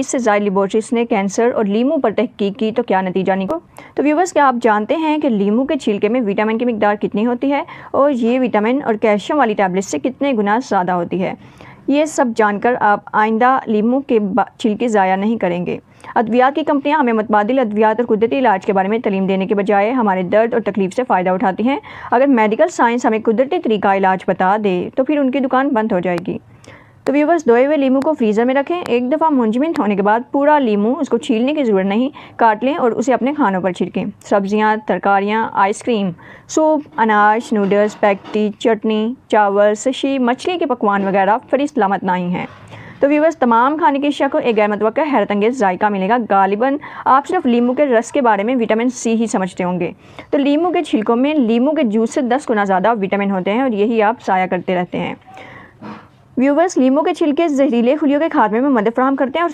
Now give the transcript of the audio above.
20 से ज़ायद लेबॉरेटरीज ने कैंसर और लीमू पर तहकीक की, तो क्या नतीजा निकला? तो व्यूवर्स, क्या आप जानते हैं कि लीमू के छिलके में विटामिन की मिकदार कितनी होती है और ये विटामिन और कैल्शियम वाली टैबलेट से कितने गुना ज़्यादा होती है? ये सब जानकर आप आइंदा लीमू के छिलके ज़ाया नहीं करेंगे। अद्वियात की कंपनियां हमें मुतबादिल अद्वियात और कुदरती इलाज के बारे में तालीम देने के बजाय हमारे दर्द और तकलीफ से फ़ायदा उठाती हैं। अगर मेडिकल साइंस हमें कुदरती तरीका इलाज बता दे तो फिर उनकी दुकान बंद हो जाएगी। तो व्यूवर्स, धोए हुए लीमू को फ्रीज़र में रखें। एक दफ़ा मुंजमद होने के बाद पूरा लीमू, उसको छीलने की ज़रूरत नहीं, काट लें और उसे अपने खानों पर छिड़कें। सब्जियां, तरकारियां, आइसक्रीम, सूप, अनाज, नूडल्स, पैटी, चटनी, चावल, सशी, मछली के पकवान वगैरह फरी सलामत नहीं हैं। तो व्यूवर्स, तमाम खाने की अशिया को एक गैर मुतवक्का हैरतअंगेज़ जायका मिलेगा। गालिबन आप सिर्फ लीमू के रस के बारे में विटामिन सी ही समझते होंगे। तो लीमू के छिलकों में लीमू के जूस से 10 गुना ज़्यादा विटामिन होते हैं और यही आप ज़ाया करते रहते हैं। व्यूवर्स, लीमू के छिलके जहरीले खुलियों के खात्मे में मदद फराहम करते हैं और